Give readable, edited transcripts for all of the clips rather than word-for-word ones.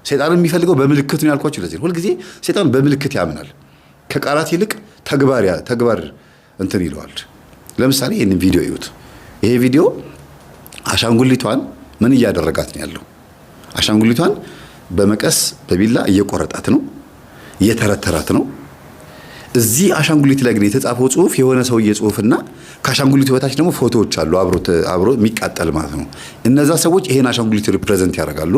ሰይጣን የሚፈልገው በምልክት ነው ያልኳችሁ ለዚህ ሁሉ ጊዜ ሰይጣን በምልክት ያምናል ከቃላት ይልቅ ተግባር እንትን ይለዋል ለምሳሌ ይሄን ቪዲዮ ይዩት ይሄ ቪዲዮ አሻንጉሊቷን ምን እያደረጋት ነው ያለው አሻንጉሊቷን በመቀስ በቢላ እየቆረጣት ነው እየተረተራት ነው እዚህ አሻንጉሊት ላይ ግን የተጻፈው ጽሁፍ የሆነ ሰውዬ ጽሁፍና ከአሻንጉሊቱ በታች ደግሞ ፎቶዎች አሉ አብሮ የሚቃጠል ማለት ነው እነዛ ሰዎች ይሄን አሻንጉሊት ሪፕሬዘንት ያደርጋሉ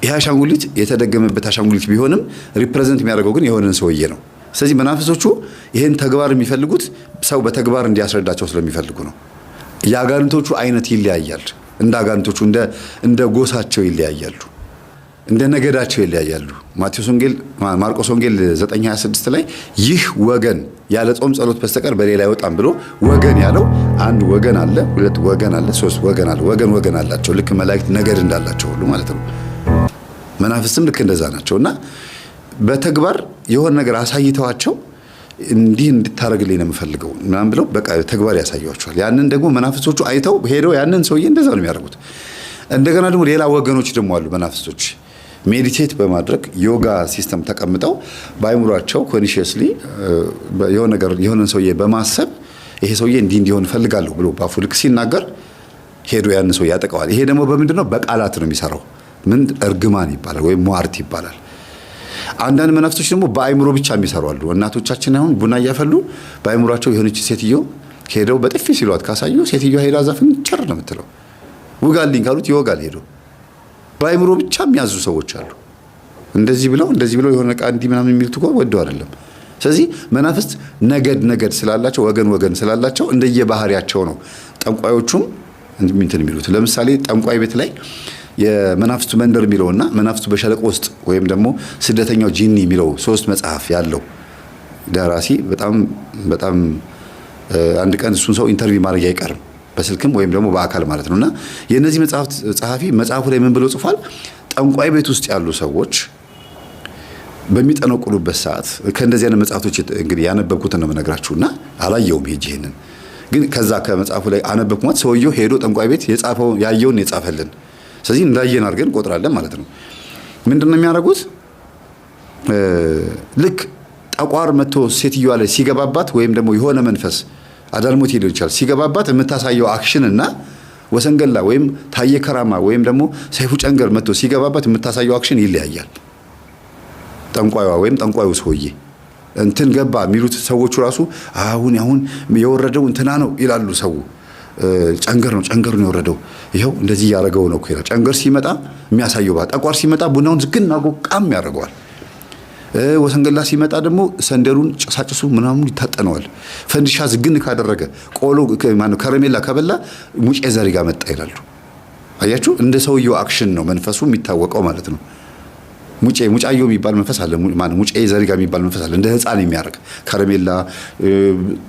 ይሄ አሻንጉሊት የተደገመበት አሻንጉሊት ቢሆንም ሪፕሬዘንት የሚያደርገው ግን የሆነን ሰውዬ ነው ስለዚህ መናፍሶቹ ይሄን ተግባር የሚፈልጉት ሰው በተግባር እንዲያስረዳቸው ስለሚፈልጉ ነው ያጋንንቶቹ አይነት ይለያያል እንደ አጋንንቶቹ እንደ ጎሳቸው ይለያያሉ እንደ ነገዳቸው ይለያያሉ ማርቆስ ወንጌል 9:26 ላይ ይህ ወገን ያለ ጾም ጸሎት በስተቀር በሌላ አይወጣም ብሎ ወገን ያለው አንድ ወገን አለ ሁለት ወገን አለ ሶስት ወገን አለ ወገን አላቸው ልክ መላእክት ነገድ እንዳላቸው ሁሉ ማለት ነው መናፍስትም ልክ እንደዛ ናቸውና በተግባር የሆነ ነገር አሳይተዋቸው እንዲህ እንድታረግልኝ ነው የምፈልገው ምናምን ብለው በቃ ተግባር ያሳዩዋቸዋል ያንን ደግሞ መናፍስቶቹ አይተው ሄደው ያንን ሰውዬ እንደዛ ነው የሚያደርጉት እንደገና ደግሞ ሌላ ወገኖች ደግሞ አሉ መናፍስቶች ሜዲቴት በማድረግ ዮጋ ሲስተም ተቀምጠው ባይሙራቸው ኮንሺየስሊ የሆነን ሰውዬ በማሰብ ይሄ ሰውዬ እንዲሆን ፈልጋለሁ ብሎ ባፉ ልክ ሲናገር ሄዶ ያንን ሰው ያጠቀዋል ይሄ ደግሞ በምንድነው በቃላት ነው የሚሰራው ምን እርግማን ይባላል ወይ ሟርት ይባላል አንዳንድ መናፍስቶች ደግሞ በአይምሮ ብቻ የሚሰሩ አሉ እናቶቻችን አሁን ቡና እያፈሉ በአይምሮአቸው የሆነች ሴትዮ ሄደው በጥፊ ሲሏት ካሳዩ ሴትዮ ሄዳ ዛፍን ጭር ነው የምትለው ውጋልኝ ካሉት ይወጋል ሄዶ በአይምሮ ብቻ የሚያዙ ሰዎች አሉ እንደዚህ ብለው የሆነ ቃ እንዲ ምናምን የሚሉት እኮ ወደው አይደለም ስለዚህ መናፍስት ነገድ ስላላቸው ወገን ስላላቸው እንደየባህሪያቸው ነው ጠንቋዮቹም እንትን የሚሉት ለምሳሌ ጠንቋይ ቤት ላይ የመናፍስቱ መንደር የሚለውና መናፍስቱ በሸለቆ ውስጥ ወይም ደግሞ ስደተኛው ጂኒ የሚለው ሶስት መጽሐፍ ያለው ደራሲ በጣም አንድ ቀን እሱን ሰው ኢንተርቪው ማድረግ አይቀርም በስልክም ወይም ደግሞ በአካል ማለት ነውና የነዚህ መጽሐፍ ጸሐፊ መጽሐፉ ላይ ምን ብሎ ጽፏል ጠንቋይ ቤት ውስጥ ያሉ ሰዎች በሚጠነቁሉበት ሰዓት ከእንደዚህ አይነት መጽሐፎች እንግዲህ ያነበብኩትን ነው የምነግራችሁና አላየውም ሄጄ ይሄንን ግን ከዛ ከመጽሐፉ ላይ አነበብኩት ሰውየው ሄዶ ጠንቋይ ቤት የጻፈው ያየውን የጻፈልን ስለዚህ እንዳየን አድርገን ቆጥራለን ማለት ነው ምንድነው የሚያደርጉት ልክ ጠቋር መጥቶ ሴትዮዋ ላይ ሲገባባት ወይም ደግሞ የሆነ መንፈስ አዳልሞት ሄዶ ይችላል ሲገባባት የምታሳየው አክሽን እና ወሰንገላ ወይም ታየ ከራማ ወይም ደግሞ ሰይፉ ጨንገር መጥቶ ሲገባባት የምታሳየው አክሽን ይለያያል ጠንቋይዋ ወይም ጠንቋዩ ሰውዬ እንትን ገባ የሚሉት ሰዎቹ ራሱ አሁን የወረደው እንትና ነው ይላሉ ሰው ጨንገር ነው የወረደው ይሄው እንደዚህ ያረጋው ነው ይላል ጨንገር ሲመጣ የሚያሳየው ጠቋር ሲመጣ ቡናውን ዝግን አጎ ቃም ያደርገዋል ወሰንገላ ሲመጣ ደግሞ ሰንደሩን ጭሳጭሱ ምናምን ይታጠነዋል ፈንዲሻ ዝግን ካደረገ ቆሎ ማነው ከረሜላ ከበላ ሙጬ ዘሪጋ መጣ ይላሉ አያችሁ እንደ ሰውየው አክሽን ነው መንፈሱ የሚታወቀው ማለት ነው ሙጫየው የሚባል መንፈስ አለ ሙጬ ዘሪጋ የሚባል መንፈስ አለ እንደ ህፃን የሚያርግ ከረሜላ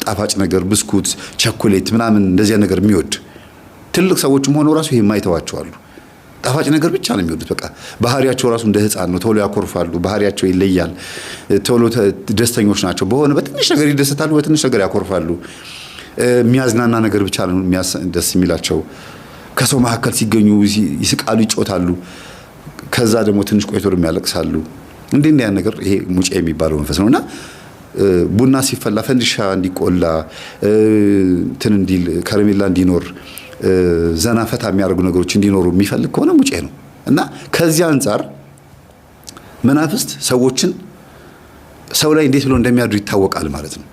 ጣፋጭ ነገር ብስኩት ቸኮሌት ምናምን እንደዚህ ነገር የሚወድ ትልቅ ሰዎችም ሆነው ራሱ ይሄ የማይተዋቸው አሉ ጣፋጭ ነገር ብቻ ነው የሚወዱት በቃ ባህሪያቸው ራሱ እንደ ህፃን ነው ቶሎ ያኮርፋሉ ባህሪያቸው ይለያል ቶሎ ደስተኞች ናቸው በሆነ በትንሽ ነገር ይደሰታሉ በትንሽ ነገር ያኮርፋሉ የሚያዝናና ነገር ብቻ ነው ደስ የሚላቸው ከሰው መካከል ሲገኙ ይስቃሉ ይጮታሉ ከዛ ደግሞ ትንሽ ቆይቶ የሚያለቅሳሉ እንዴ ያን ነገር ይሄ ሙጬ የሚባለው መንፈስ ነውና ቡና ሲፈላ ፈንዲሻ እንዲቆላ እንዲል ከረሜላ እንዲኖር ዘና ፈታ የሚያደርጉ ነገሮች እንዲኖሩ የሚፈልግ ከሆነ ሙጬ ነው እና ከዚህ አንፃር መናፍስት ሰዎችን ሰው ላይ እንዴት ብሎ እንደሚያድሩ ይታወቃል ማለት ነው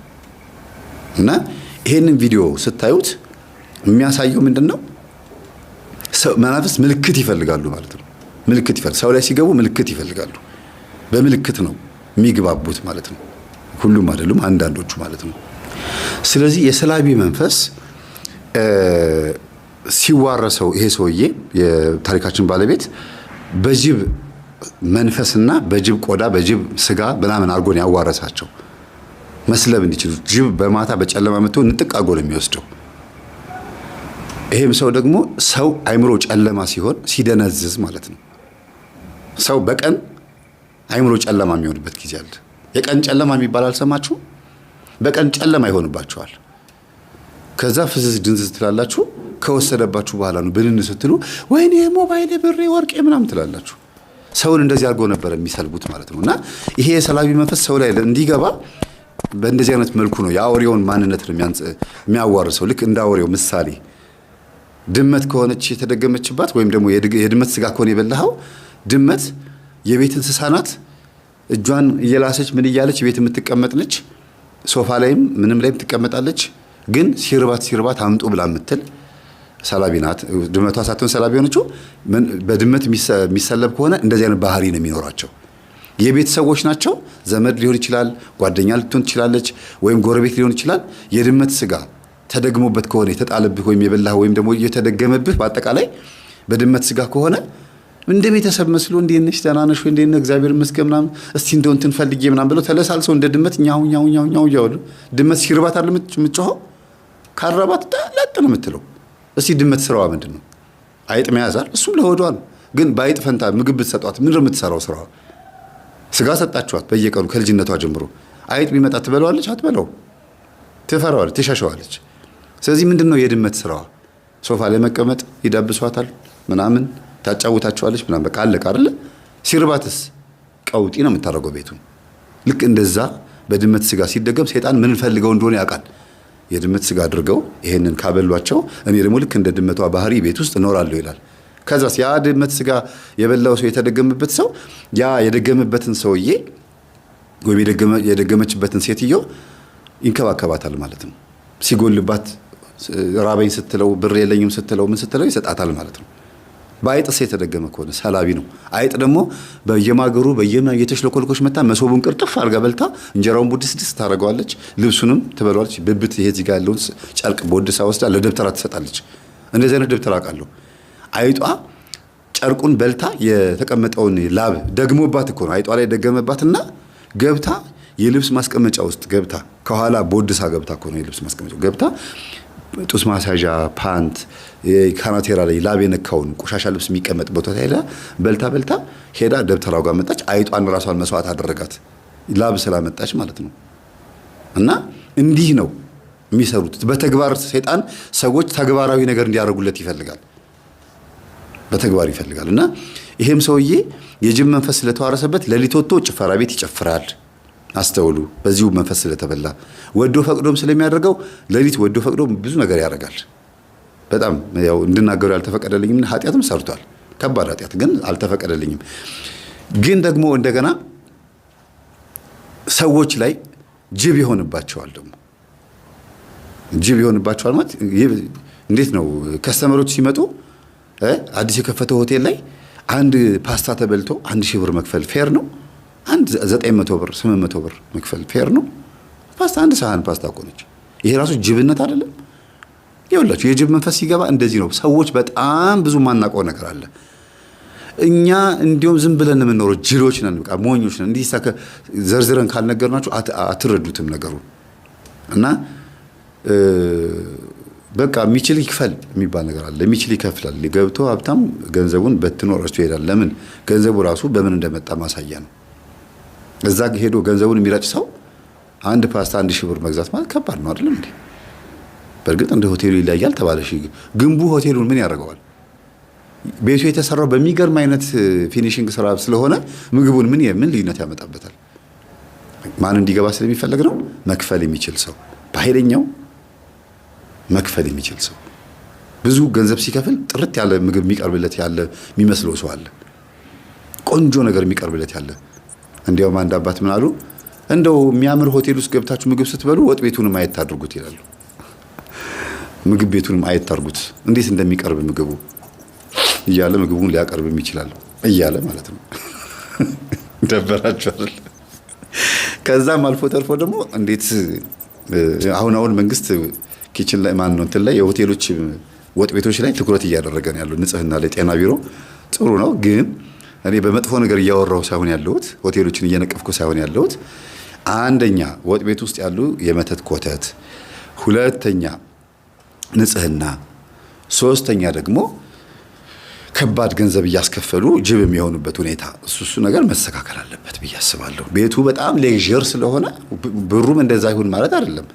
እና ይሄንን ቪዲዮ ስታዩት የሚያሳየው ምንድነው መናፍስት ምልክት ይፈልጋሉ ማለት ነው ምልክት ይፈልጋሉ ሰው ላይ ሲገቡ ምልክት ይፈልጋሉ በምልክት ነው የሚግባቡት ማለት ነው ሁሉም አይደሉም አንዳንዶቹ ማለት ነው ስለዚህ የሰላቢ መንፈስ ሲዋረሰው ይሄ ሰውዬ የታሪካችን ባለቤት በጅብ መንፈስና በጅብ ቆዳ በጅብ ስጋ በላምን አርጎን ያዋረሳቸው መስለብ እንዲችሉ ጅብ በማታ በጨለማ መጥቶ ንጥቅ አርጎ ነው የሚወስደው ይሄም ሰው ደግሞ ሰው አይምሮ ጨለማ ሲሆን ሲደነዝዝ ማለት ነው ሰው በቀን አይምሮ ጨለማ የሚሆንበት ጊዜ አለ የቀን ጨለማ የሚባል አልሰማችሁ በቀን ጨለማ ይሆንባችኋል ከዛ ፍዝዝ ድንዝዝ ትላላችሁ ከወሰደባችሁ በኋላ ነው ብንን ስትሉ ወይኔ ሞባይል ብሬ ወርቄ ምናምን ትላላችሁ ሰውን እንደዚህ አድርጎ ነበር የሚሰልቡት ማለት ነው። እና ይሄ የሰላቢ መንፈስ ሰው ላይ እንዲገባ በእንደዚህ አይነት መልኩ ነው የአውሬውን ማንነት ነው የሚያዋርሰው። ልክ እንደ አውሬው ምሳሌ ድመት ከሆነች የተደገመችባት ወይም ደግሞ የድመት ስጋ ከሆነ የበላኸው ድመት የቤት እንስሳ ናት። እጇን እየላሰች ምን እያለች ቤት የምትቀመጥ ነች። ሶፋ ላይም ምንም ላይም ትቀመጣለች። ግን ሲርባት አምጡ ብላ የምትል ሰላቢ ናት። ድመቷ ሳትሆን ሰላቢ ሆነችው በድመት የሚሰለብ ከሆነ እንደዚህ አይነት ባህሪ ነው የሚኖራቸው። የቤት ሰዎች ናቸው። ዘመድ ሊሆን ይችላል፣ ጓደኛ ልትሆን ትችላለች፣ ወይም ጎረቤት ሊሆን ይችላል። የድመት ስጋ ተደግሞበት ከሆነ የተጣለብህ ወይም የበላህ ወይም ደግሞ እየተደገመብህ በአጠቃላይ በድመት ስጋ ከሆነ እንደ ቤተሰብ መስሎ እንዴት ነሽ ደህና ነሽ ወይ እንዴት ነህ እግዚአብሔር ይመስገን ምናምን እስቲ እንደው እንትን ፈልጌ ምናምን ብለው ተለሳልሰው እንደ ድመት ኛው እያሉ ድመት ሲርባት አይደል የምትጮኸው? ካራባት ለጥ ነው የምትለው። እስቲ ድመት ስራዋ ምንድን ነው? አይጥ መያዛል። እሱም ለሆዷ ነው። ግን በአይጥ ፈንታ ምግብ ብትሰጧት ምንድን ነው የምትሰራው ስራዋ? ስጋ ሰጣችኋት በየቀኑ ከልጅነቷ ጀምሮ አይጥ ቢመጣ ትበላዋለች? አትበላው። ትፈራዋለች፣ ትሸሸዋለች። ስለዚህ ምንድን ነው የድመት ስራዋ? ሶፋ ላይ መቀመጥ፣ ይዳብሷታል ምናምን ታጫውታቸዋለች ምናምን በቃ አለቀ አይደለ? ሲርባትስ ቀውጢ ነው የምታደርገው ቤቱን። ልክ እንደዛ በድመት ስጋ ሲደገም ሰይጣን ምን ፈልገው እንደሆነ ያውቃል። የድመት ስጋ አድርገው ይሄንን ካበሏቸው እኔ ደግሞ ልክ እንደ ድመቷ ባህሪ ቤት ውስጥ እኖራለሁ ይላል። ከዛስ ያ ድመት ስጋ የበላው ሰው የተደገመበት ሰው ያ የደገመበትን ሰውዬ ወይም የደገመችበትን ሴትዮ ይንከባከባታል ማለት ነው። ሲጎልባት ራበኝ ስትለው ብር የለኝም ስትለው ምን ስትለው ይሰጣታል ማለት ነው። በአይጥስ የተደገመ ከሆነ ሰላቢ ነው። አይጥ ደግሞ በየማገሩ የተሽለኮልኮች መታ መሶቡን ቅርጥፍ አድርጋ በልታ እንጀራውን ቡድስድስ ታደርገዋለች፣ ልብሱንም ትበለዋለች። ብብት ይሄ እዚህ ጋር ያለውን ጨርቅ በወድሳ ወስዳ ለደብተራ ትሰጣለች። እንደዚህ አይነት ደብተራ አውቃለሁ። አይጧ ጨርቁን በልታ የተቀመጠውን ላብ ደግሞባት እኮ ነው። አይጧ ላይ ደገመባትና ገብታ የልብስ ማስቀመጫ ውስጥ ገብታ ከኋላ በወድሳ ገብታ እኮ ነው የልብስ ማስቀመጫው ገብታ ጡስ ማሳዣ ፓንት ካናቴራ ላይ ላብ የነካውን ቆሻሻ ልብስ የሚቀመጥ ቦታ ሄዳ በልታ ሄዳ ደብተራው ጋር መጣች። አይጧን ራሷን መስዋዕት አደረጋት ላብ ስላመጣች ማለት ነው። እና እንዲህ ነው የሚሰሩት በተግባር ሰይጣን ሰዎች ተግባራዊ ነገር እንዲያደርጉለት ይፈልጋል፣ በተግባር ይፈልጋል። እና ይሄም ሰውዬ የጅብ መንፈስ ስለተዋረሰበት ሌሊት ወጥቶ ጭፈራ ቤት ይጨፍራል። አስተውሉ። በዚሁ መንፈስ ስለተበላ ወዶ ፈቅዶም ስለሚያደርገው ሌሊት ወዶ ፈቅዶም ብዙ ነገር ያደርጋል። በጣም ያው እንድናገሩ ያልተፈቀደልኝም ኃጢአትም ሰርቷል። ከባድ ኃጢአት ግን አልተፈቀደልኝም። ግን ደግሞ እንደገና ሰዎች ላይ ጅብ ይሆንባቸዋል። ደግሞ ጅብ ይሆንባቸዋል ማለት እንዴት ነው? ከስተመሮች ሲመጡ አዲስ የከፈተው ሆቴል ላይ አንድ ፓስታ ተበልቶ 1000 ብር መክፈል ፌር ነው? አንድ 900 ብር 800 ብር መክፈል ፌር ነው? ፓስታ አንድ ሳህን ፓስታ እኮ ነች። ይሄ ራሱ ጅብነት አይደለም? ይኸውላችሁ የጅብ መንፈስ ሲገባ እንደዚህ ነው። ሰዎች በጣም ብዙ ማናውቀው ነገር አለ። እኛ እንዲሁም ዝም ብለን የምንኖረው ጅሎች ነን፣ በቃ ሞኞች ነን። እንዲህ ዘርዝረን ካልነገርናችሁ አትረዱትም ነገሩ። እና በቃ የሚችል ይክፈል የሚባል ነገር አለ። የሚችል ይከፍላል። ገብቶ ሀብታም ገንዘቡን በትኖ ረስቶ ይሄዳል። ለምን? ገንዘቡ ራሱ በምን እንደመጣ ማሳያ ነው። እዛ ሄዶ ገንዘቡን የሚረጭ ሰው አንድ ፓስታ 1000 ብር መግዛት ማለት ከባድ ነው አይደለም እንዴ? በእርግጥ እንደ ሆቴሉ ይለያል ተባለ። ግንቡ ሆቴሉን ምን ያደርገዋል? ቤቱ የተሰራው በሚገርም አይነት ፊኒሺንግ ስራ ስለሆነ ምግቡን ምን ልዩነት ያመጣበታል? ማን እንዲገባ ስለሚፈልግ ነው። መክፈል የሚችል ሰው በኃይለኛው መክፈል የሚችል ሰው ብዙ ገንዘብ ሲከፍል ጥርት ያለ ምግብ የሚቀርብለት ያለ የሚመስለው ሰው አለ። ቆንጆ ነገር የሚቀርብለት ያለ። እንዲያውም አንድ አባት ምን አሉ? እንደው የሚያምር ሆቴል ውስጥ ገብታችሁ ምግብ ስትበሉ ወጥ ቤቱንም አየት አድርጉት ይላሉ። ምግብ ቤቱንም አየት አድርጉት እንዴት እንደሚቀርብ ምግቡ እያለ ምግቡን ሊያቀርብም ይችላል እያለ ማለት ነው። ደበራችኋል። ከዛም አልፎ ተርፎ ደግሞ እንዴት አሁን መንግስት ኪችን ላይ ማን ነው እንትን ላይ የሆቴሎች ወጥ ቤቶች ላይ ትኩረት እያደረገ ነው ያለው። ንጽህና ላይ ጤና ቢሮ ጥሩ ነው። ግን እኔ በመጥፎ ነገር እያወራሁ ሳይሆን ያለሁት ሆቴሎችን እየነቀፍኩ ሳይሆን ያለሁት አንደኛ ወጥ ቤት ውስጥ ያሉ የመተት ኮተት፣ ሁለተኛ ንጽህና፣ ሶስተኛ ደግሞ ከባድ ገንዘብ እያስከፈሉ ጅብ የሚሆኑበት ሁኔታ እሱ ነገር መስተካከል አለበት ብዬ አስባለሁ። ቤቱ በጣም ሌዥር ስለሆነ ብሩም እንደዛ ይሁን ማለት አይደለም።